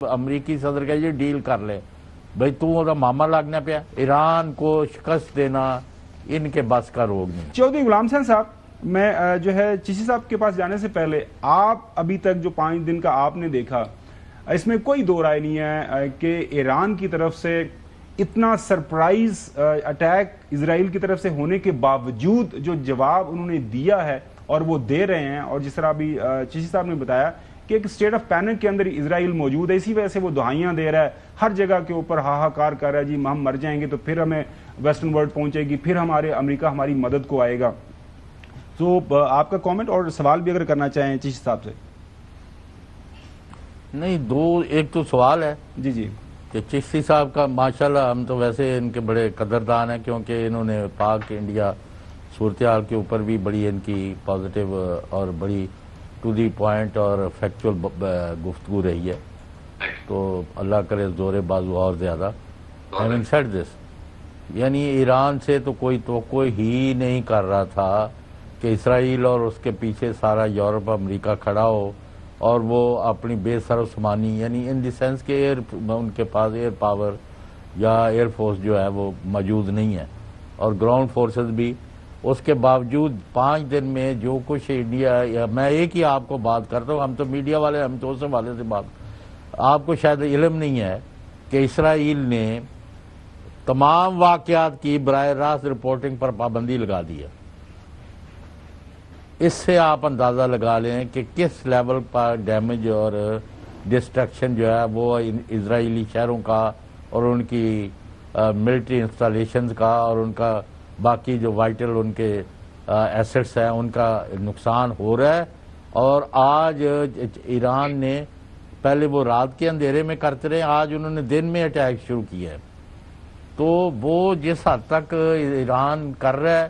امریکی صدر کا یہ ڈیل کر لے بھئی تو وہ ماما لگنا پیا. ایران کو شکست دینا ان کے بس کا روگ نہیں. چودھری غلام حسین صاحب، میں جو ہے چشتی صاحب کے پاس جانے سے پہلے آپ ابھی تک جو 5 دن کا آپ نے دیکھا، اس میں کوئی دو رائے نہیں ہے کہ ایران کی طرف سے اتنا سرپرائز اٹیک اسرائیل کی طرف سے ہونے کے باوجود جو جواب انہوں نے دیا ہے اور وہ دے رہے ہیں، اور جس طرح ابھی چشتی صاحب نے بتایا کہ ایک اسٹیٹ آف پینک کے اندر اسرائیل موجود ہے، اسی وجہ سے وہ دہائیاں دے رہا ہے، ہر جگہ کے اوپر ہاہاکار کر رہا ہے، جی ہم مر جائیں گے تو پھر ہمیں ویسٹرن ورلڈ پہنچے گی، پھر امریکہ ہماری مدد کو آئے گا. تو آپ کا کامنٹ اور سوال بھی اگر کرنا چاہیں چشتی صاحب سے. نہیں، ایک تو سوال ہے جی کہ چشتی صاحب کا ماشاءاللہ ہم تو ویسے ان کے بڑے قدردان ہیں، کیونکہ انہوں نے پاک انڈیا صورتحال کے اوپر بھی بڑی ان کی پازیٹیو اور بڑی ٹو دی پوائنٹ اور فیکچول گفتگو رہی ہے. تو اللہ کرے زور بازو اور زیادہ. ہیونگ سیڈ دس، یعنی ایران سے تو کوئی توقع ہی نہیں کر رہا تھا کہ اسرائیل اور اس کے پیچھے سارا یورپ امریکہ کھڑا ہو اور وہ اپنی بے سر و سامانی، یعنی ان دی سینس کہ ان کے پاس ایئر پاور یا ایئر فورس جو ہے وہ موجود نہیں ہے، اور گراؤنڈ فورسز بھی. اس کے باوجود 5 دن میں جو کچھ انڈیا، میں ایک ہی آپ کو بات کرتا ہوں، ہم تو میڈیا والے، ہم تو اس حوالے سے بات، آپ کو شاید علم نہیں ہے کہ اسرائیل نے تمام واقعات کی براہ راست رپورٹنگ پر پابندی لگا دی ہے. اس سے آپ اندازہ لگا لیں کہ کس لیول پر ڈیمیج اور ڈسٹرکشن جو ہے وہ اسرائیلی شہروں کا اور ان کی ملٹری انسٹالیشنز کا اور ان کا باقی جو وائٹل ان کے ایسٹس ہیں ان کا نقصان ہو رہا ہے. اور آج ایران نے، پہلے وہ رات کے اندھیرے میں کرتے رہے، آج انہوں نے دن میں اٹیک شروع کیا ہے. تو وہ جس حد تک ایران کر رہا ہے،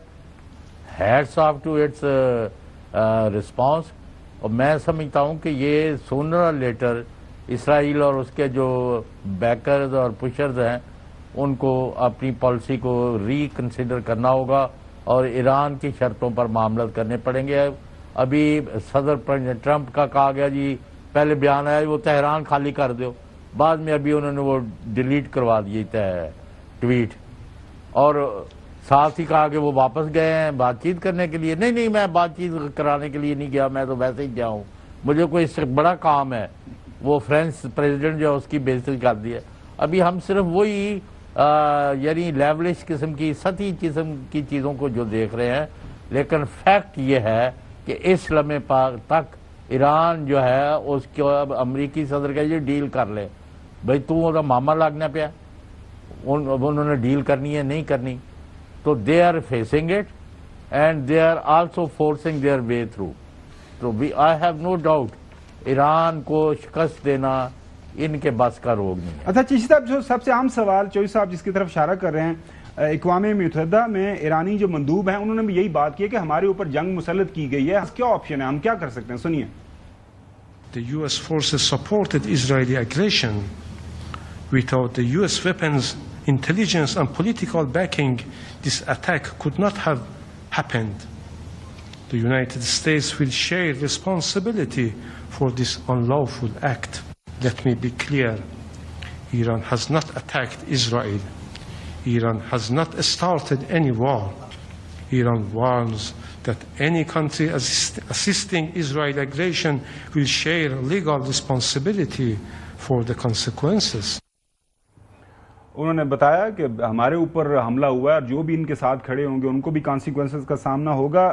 hats off to its response. اور میں سمجھتا ہوں کہ یہ سونر اور لیٹر اسرائیل اور اس کے جو بیکرز اور پشرز ہیں ان کو اپنی پالیسی کو ری کنسیڈر کرنا ہوگا اور ایران کی شرطوں پر معاملات کرنے پڑیں گے. ابھی صدر ٹرمپ کا کہا گیا جی، پہلے بیان آیا وہ تہران خالی کر دو، بعد میں ابھی انہوں نے وہ ڈیلیٹ کروا دی ٹویٹ، اور ساتھ ہی کہا کہ وہ واپس گئے ہیں بات چیت کرنے کے لیے. نہیں، میں بات چیت کرانے کے لیے نہیں گیا، میں تو ویسے ہی گیا ہوں، مجھے کوئی اس سے بڑا کام ہے. وہ فرینچ پریزیڈنٹ جو ہے اس کی بےعزتی کر دی ہے. ابھی ہم صرف وہی یعنی لیولش قسم کی سطحی قسم کی چیزوں کو جو دیکھ رہے ہیں، لیکن فیکٹ یہ ہے کہ اس لمحے تک ایران جو ہے اس کو اب امریکی صدر کا یہ ڈیل کر لے بھئی تو وہ ماما لگنا پیا، انہوں نے ڈیل کرنی ہے نہیں کرنی. تو they are facing it and they are also forcing their way through. تو I have no doubt Iran کو شکست دینا ان کے بس کا روگ نہیں ہے. اچھا چشتی صاحب، جو سب سے عام سوال چوہدری صاحب جس کی طرف اشارہ کر رہے ہیں، اقوام متحدہ میں ایرانی جو مندوب ہیں انہوں نے بھی یہی بات کی کہ ہمارے اوپر جنگ مسلط کی گئی ہے، کیا آپشن ہے، ہم کیا کر سکتے ہیں؟ سنیے. The US forces supported Israeli aggression. Without the US weapons, intelligence and political backing, this attack could not have happened. The United States will share responsibility for this unlawful act. Let me be clear. Iran has not attacked Israel. Iran has not started any war. Iran warns that any country assisting Israeli aggression will share legal responsibility for the consequences. انہوں نے بتایا کہ ہمارے اوپر حملہ ہوا ہے اور جو بھی ان کے ساتھ کھڑے ہوں گے ان کو بھی کانسیکوینسز کا سامنا ہوگا.